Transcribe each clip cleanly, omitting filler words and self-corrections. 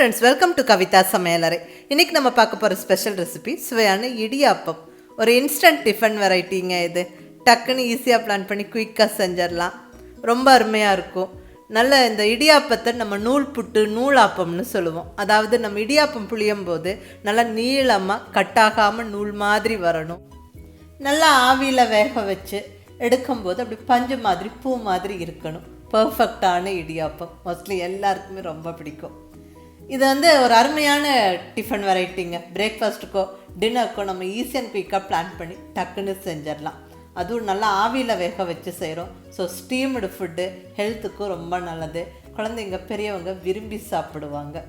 friends, welcome to Kavithasamayalarai. இன்னைக்கு நம்ம பார்க்க போற ஸ்பெஷல் ரெசிபி சுவையான இடியாப்பம். ஒரு இன்ஸ்டன்ட் டிஃபன் வெரைட்டிங்க இது. டக்குன்னு ஈஸியா பிளான் பண்ணி குயிக்கா செஞ்சிரலாம். ரொம்ப அருமையா இருக்கும். நல்ல இந்த இடியாப்பத்தை நம்ம நூல்புட்டு நூலாப்பம்னு சொல்லுவோம். அதாவது நம்ம இடியாப்பம் புளியும் போது நல்லா நீளமா கட்டாகாம நூல் மாதிரி வரணும். நல்லா ஆவியில வேக வச்சு எடுக்கும்போது அப்படி பஞ்சு மாதிரி பூ மாதிரி இருக்கணும். பர்ஃபெக்டான இடியாப்பம் மோஸ்ட்லி எல்லாருக்குமே ரொம்ப பிடிக்கும். இது ஒரு அருமையான டிஃபன் வெரைட்டிங்க. பிரேக்ஃபாஸ்ட்டுக்கோ டின்னருக்கோ நம்ம ஈஸியாக குயிக்காக பிளான் பண்ணி டக்குன்னு செஞ்சிடலாம். அதுவும் நல்லா ஆவியில் வேக வச்சு செய்கிறோம். ஸோ ஸ்டீம்டு ஃபுட்டு ஹெல்த்துக்கும் ரொம்ப நல்லது. குழந்தைங்க பெரியவங்க விரும்பி சாப்பிடுவாங்க.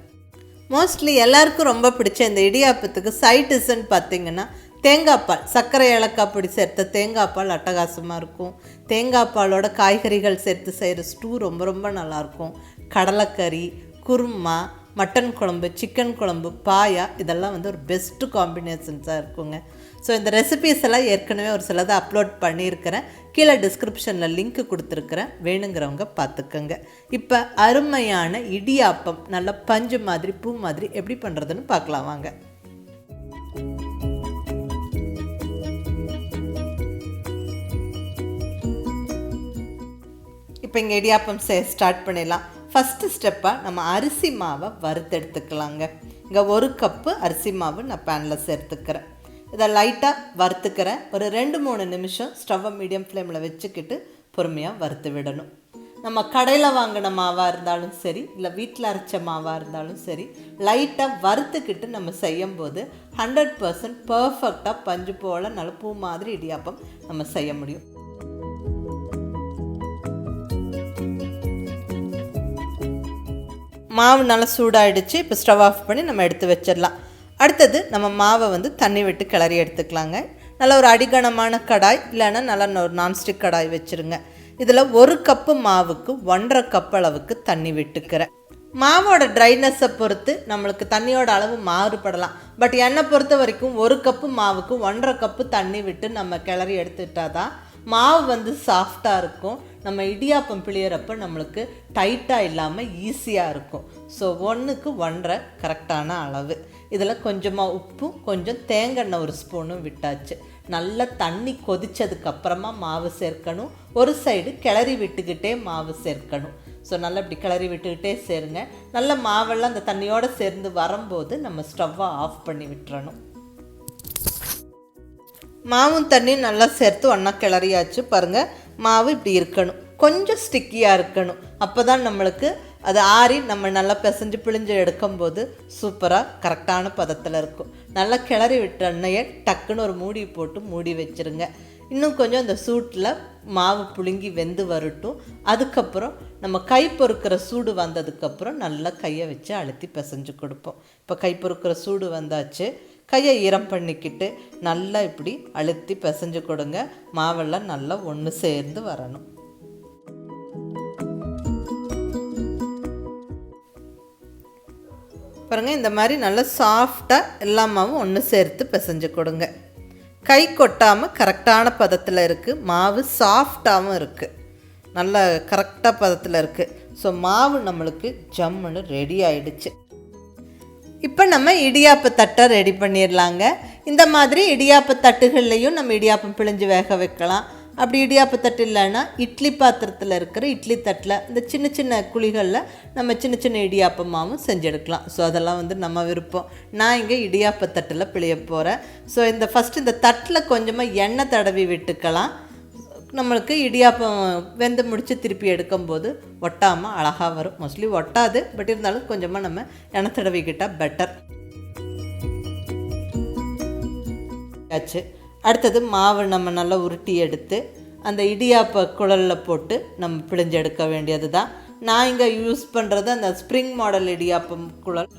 மோஸ்ட்லி எல்லாருக்கும் ரொம்ப பிடிச்ச இந்த இடியாப்பத்துக்கு சைட் டிஷ்ன்னு பார்த்திங்கன்னா தேங்காய் பால், சர்க்கரை ஏலக்காய் பொடி சேர்த்த தேங்காய் பால் அட்டகாசமாக இருக்கும். தேங்காய் பாலோட காய்கறிகள் சேர்த்து செய்கிற ஸ்டூ ரொம்ப ரொம்ப நல்லாயிருக்கும். கடலைக்கறி, குருமா, மட்டன் குழம்பு, சிக்கன் குழம்பு, பாயா இதெல்லாம் ஒரு பெஸ்ட்டு காம்பினேஷன்ஸாக இருக்குங்க. ஸோ இந்த ரெசிபீஸ் எல்லாம் ஏற்கனவே ஒரு சிலதை அப்லோட் பண்ணியிருக்கிறேன். கீழே டிஸ்கிரிப்ஷனில் லிங்க் கொடுத்துருக்குறேன், வேணுங்கிறவங்க பார்த்துக்கோங்க. இப்போ அருமையான இடியாப்பம் நல்ல பஞ்சு மாதிரி பூ மாதிரி எப்படி பண்ணுறதுன்னு பார்க்கலாம் வாங்க. இப்போ இங்கே இடியாப்பம் ஸ்டார்ட் பண்ணிடலாம். ஃபஸ்ட்டு ஸ்டெப்பாக நம்ம அரிசி மாவை வறுத்தெடுத்துக்கலாங்க. இங்கே 1 கப்பு அரிசி மாவு நான் பேனில் சேர்த்துக்கிறேன். இதை லைட்டாக வறுத்துக்கிறேன். ஒரு 2-3 நிமிஷம் ஸ்டவ்வை மீடியம் ஃப்ளேமில் வச்சுக்கிட்டு பொறுமையாக வறுத்து விடணும். நம்ம கடையில் வாங்கின மாவாக இருந்தாலும் சரி, இல்லை வீட்டில் அரைச்ச மாவாக இருந்தாலும் சரி, லைட்டாக வறுத்துக்கிட்டு நம்ம செய்யும்போது 100% பர்ஃபெக்டாக பஞ்சு போல் நல்ல பூ மாதிரி இடியாப்பம் நம்ம செய்ய முடியும். மாவு நல்லா சூடாகிடுச்சு. இப்போ ஸ்டவ் ஆஃப் பண்ணி நம்ம எடுத்து வச்சிடலாம். அடுத்தது நம்ம மாவை தண்ணி விட்டு கிளறி எடுத்துக்கலாங்க. நல்லா ஒரு அடிகனமான கடாய் இல்லைன்னா நல்லா ஒரு நான்ஸ்டிக் கடாய் வச்சுருங்க. இதில் 1 கப்பு மாவுக்கு 1.5 கப் அளவுக்கு தண்ணி விட்டுக்கிறேன். மாவோட ட்ரைனஸை பொறுத்து நம்மளுக்கு தண்ணியோட அளவு மாறுபடலாம். பட் என்னை பொறுத்த வரைக்கும் 1 கப்பு மாவுக்கு 1.5 கப்பு தண்ணி விட்டு நம்ம கிளறி எடுத்துக்கிட்டால் தான் மாவு சாஃப்டாக இருக்கும். நம்ம இடியாப்பம் பிழியறப்ப நம்மளுக்கு டைட்டாக இல்லாமல் ஈஸியாக இருக்கும். ஸோ 1க்கு 1.5 கரெக்டான அளவு. இதில் கொஞ்சமாக உப்பும் கொஞ்சம் தேங்காய் 1 ஸ்பூனும் விட்டாச்சு. நல்லா தண்ணி கொதித்ததுக்கப்புறமா மாவு சேர்க்கணும். ஒரு சைடு கிளறி விட்டுக்கிட்டே மாவு சேர்க்கணும். ஸோ நல்லா இப்படி கிளறி விட்டுக்கிட்டே சேருங்க. நல்ல மாவெல்லாம் அந்த தண்ணியோடு சேர்ந்து வரும்போது நம்ம ஸ்டவ்வை ஆஃப் பண்ணி விட்டுறணும். மாவும் தண்ணியும் நல்லா சேர்த்து ஒன்றா கிளறியாச்சு. பாருங்கள், மாவு இப்படி இருக்கணும், கொஞ்சம் ஸ்டிக்கியாக இருக்கணும். அப்போ தான் நம்மளுக்கு அது ஆறி நம்ம நல்லா பிசைஞ்சு பிழிஞ்சு எடுக்கும்போது சூப்பராக கரெக்டான பதத்தில் இருக்கும். நல்லா கிளறி விட்ட எண்ணெயை டக்குன்னு ஒரு மூடி போட்டு மூடி வச்சுருங்க. இன்னும் கொஞ்சம் அந்த சூட்டில் மாவு புழுங்கி வெந்து வரட்டும். அதுக்கப்புறம் நம்ம கை பொறுக்கிற சூடு வந்ததுக்கப்புறம் நல்லா கையை வச்சு அழுத்தி பிசைஞ்சு கொடுப்போம். இப்போ கை பொறுக்கிற சூடு வந்தாச்சு. கையை ஈரம் பண்ணிக்கிட்டு நல்லா இப்படி அழுத்தி பிசைஞ்சு கொடுங்க. மாவெல்லாம் நல்லா ஒன்று சேர்ந்து வரணும். பாருங்கள், இந்த மாதிரி நல்லா சாஃப்டாக எல்லா மாவும் ஒன்று சேர்த்து பிசைஞ்சு கொடுங்க. கை கொட்டாமல் கரெக்டான பதத்தில் இருக்குது. மாவு சாஃப்டாகவும் இருக்குது, நல்லா கரெக்டாக பதத்தில் இருக்குது. ஸோ மாவு நம்மளுக்கு ஜம்முன்னு ரெடி ஆகிடுச்சு. இப்போ நம்ம இடியாப்ப தட்டை ரெடி பண்ணிடலாங்க. இந்த மாதிரி இடியாப்ப தட்டுகள்லையும் நம்ம இடியாப்பம் பிழிஞ்சு வேக வைக்கலாம். அப்படி இடியாப்ப தட்டு இல்லைன்னா இட்லி பாத்திரத்தில் இருக்கிற இட்லி தட்டில் இந்த சின்ன சின்ன குழிகளில் நம்ம சின்ன சின்ன இடியாப்பமாகவும் செஞ்செடுக்கலாம். ஸோ அதெல்லாம் நம்ம விருப்பம். நான் இங்கே இடியாப்ப தட்டில் பிழிய போகிறேன். ஸோ ஃபஸ்ட்டு இந்த தட்டில் கொஞ்சமாக எண்ணெய் தடவி விட்டுக்கலாம். நம்மளுக்கு இடியாப்பம் வெந்து முடித்து திருப்பி எடுக்கும்போது ஒட்டாமல் அழகாக வரும். மோஸ்ட்லி ஒட்டாது, பட் இருந்தாலும் கொஞ்சமாக நம்ம எண்ணெய் தடவிக்கிட்டால் பெட்டர் ஆச்சு. அடுத்தது மாவு நம்ம நல்லா உருட்டி எடுத்து அந்த இடியாப்ப குழலில் போட்டு நம்ம பிழிஞ்சு எடுக்க வேண்டியது தான். நான் இங்கே யூஸ் பண்ணுறது அந்த ஸ்ப்ரிங் மாடல் இடியாப்பம் குழல்.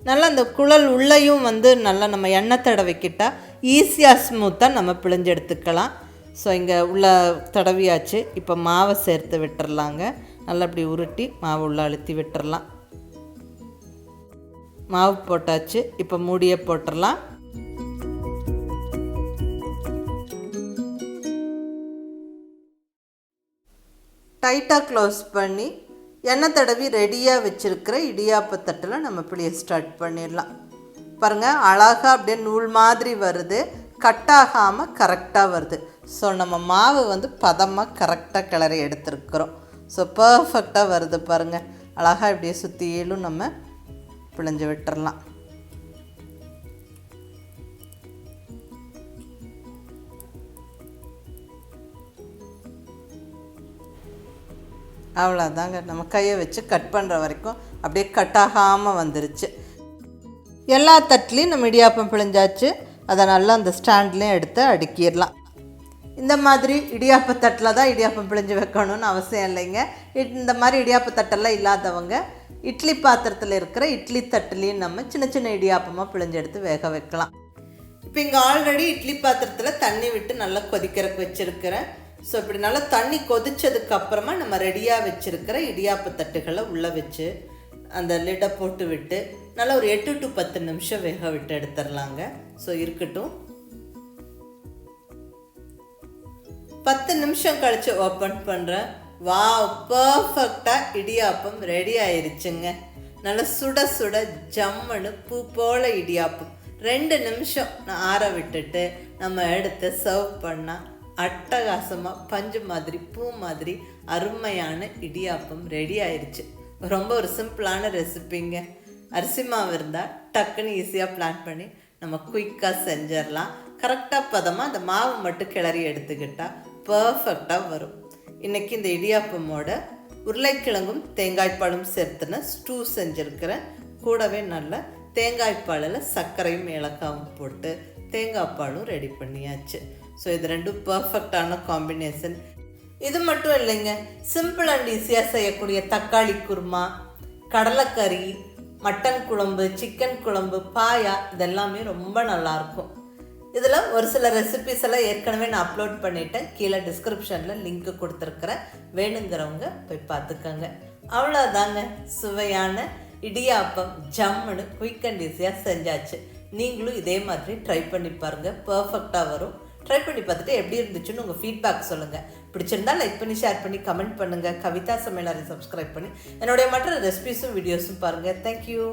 நல்லா அந்த குழல் உள்ளேயும் நல்லா நம்ம எண்ணெய் தடவிக்கிட்டால் ஈஸியாக ஸ்மூத்தாக நம்ம பிழிஞ்சு எடுத்துக்கலாம். ஸோ இங்கே உள்ள தடவியாச்சு. இப்போ மாவை சேர்த்து விட்டுறலாங்க. நல்லா இப்படி உருட்டி மாவு உள்ள அழுத்தி விட்டுறலாம். மாவு போட்டாச்சு. இப்போ மூடியை போட்டுடலாம். டைட்டாக க்ளோஸ் பண்ணி எண்ணெய் தடவி ரெடியாக வச்சுருக்கிற இடியாப்பத்தட்டில் நம்ம பிழிய ஸ்டார்ட் பண்ணிடலாம். பாருங்கள், அழகாக அப்படியே நூல் மாதிரி வருது, கட்டாகாமல் கரெக்டாக வருது. ஸோ நம்ம மாவு பதமாக கரெக்டாக கிளறி எடுத்துருக்குறோம். ஸோ பர்ஃபெக்டாக வருது பாருங்கள். அழகாக இப்படியே சுற்றிலும் நம்ம பிழிஞ்சு விட்டுறலாம். அவ்வளோதாங்க, நம்ம கையை வச்சு கட் பண்ணுற வரைக்கும் அப்படியே கட்டாகாமல் வந்துருச்சு. எல்லா தட்டுலேயும் நம்ம இடியாப்பம் பிழிஞ்சாச்சு. அதை நல்லா அந்த ஸ்டாண்ட்லேயும் எடுத்து அடுக்கிடலாம். இந்த மாதிரி இடியாப்பத்தட்டில் தான் இடியாப்பம் பிழிஞ்சு வைக்கணும்னு அவசியம் இல்லைங்க. இந்த மாதிரி இடியாப்பத்தட்டெல்லாம் இல்லாதவங்க இட்லி பாத்திரத்தில் இருக்கிற இட்லி தட்டுலேயும் நம்ம சின்ன சின்ன இடியாப்பமாக பிழிஞ்சு எடுத்து வேக வைக்கலாம். இப்போ இங்கே ஆல்ரெடி இட்லி பாத்திரத்தில் தண்ணி விட்டு நல்லா கொதிக்கிறக்கு வச்சுருக்கிறேன். ஸோ இப்படி நல்லா தண்ணி கொதித்ததுக்கப்புறமா நம்ம ரெடியாக வச்சுருக்கிற இடியாப்பத்தட்டுகளை உள்ளே வச்சு அந்த லிட்டை போட்டு விட்டு நல்லா ஒரு 8 to 10 நிமிஷம் வேக விட்டு எடுத்துடலாங்க. ஸோ இருக்கட்டும். 10 நிமிஷம் கழித்து ஓப்பன் பண்ணுறேன். வாவ், பர்ஃபெக்டாக இடியாப்பம் ரெடி ஆயிடுச்சுங்க. நல்லா சுட சுட ஜம்முன்னு பூ போல் இடியாப்பம் 2 நிமிஷம் ஆற விட்டுட்டு நம்ம எடுத்து சர்வ் பண்ணால் அட்டகாசமாக பஞ்சு மாதிரி பூ மாதிரி அருமையான இடியாப்பம் ரெடி ஆயிடுச்சு. ரொம்ப ஒரு சிம்பிளான ரெசிபிங்க. அரிசி மாவு இருந்தால் டக்குன்னு ஈஸியாக பிளான் பண்ணி நம்ம குயிக்காக செஞ்சிடலாம். கரெக்டாக பதமாக அந்த மாவு மட்டும் கிளறி எடுத்துக்கிட்டால் பர்ஃபெக்டாக வரும். இன்றைக்கி இந்த இடியாப்பமோட உருளைக்கிழங்கும் தேங்காய்ப்பாலும் சேர்த்துன ஸ்டூ செஞ்சுருக்கிறேன். கூடவே நல்ல தேங்காய்ப்பாலில் சர்க்கரையும் ஏலக்காவும் போட்டு தேங்காய்ப்பாலும் ரெடி பண்ணியாச்சு. ஸோ இது ரெண்டும் பர்ஃபெக்டான காம்பினேஷன். இது மட்டும் இல்லைங்க, சிம்பிள் அண்ட் ஈஸியாக செய்யக்கூடிய தக்காளி குருமா, கடலைக்கறி, மட்டன் குழம்பு, சிக்கன் குழம்பு, பாயா இதெல்லாமே ரொம்ப நல்லாயிருக்கும். இதில் ஒரு சில ரெசிபிஸ் எல்லாம் ஏற்கனவே நான் அப்லோட் பண்ணிட்டேன். கீழே டிஸ்கிரிப்ஷனில் லிங்க்கு கொடுத்துருக்குறேன். வேணுங்கிறவங்க போய் பார்த்துக்கோங்க. அவ்வளோதாங்க, சுவையான இடியாப்பம் ஜம்முன்னு குயிக் அண்ட் ஈஸியாக செஞ்சாச்சு. நீங்களும் இதே மாதிரி ட்ரை பண்ணி பாருங்கள், பர்ஃபெக்டாக வரும். ட்ரை பண்ணி பார்த்துட்டு எப்படி இருந்துச்சுன்னு உங்கள் ஃபீட்பேக் சொல்லுங்கள். பிடிச்சிருந்தா லைக் பண்ணி, ஷேர் பண்ணி, கமெண்ட் பண்ணுங்கள். கவிதா சமையலறை சப்ஸ்கிரைப் பண்ணி என்னுடைய மற்ற ரெசிபிஸும் வீடியோஸும் பாருங்கள். தேங்க்யூ.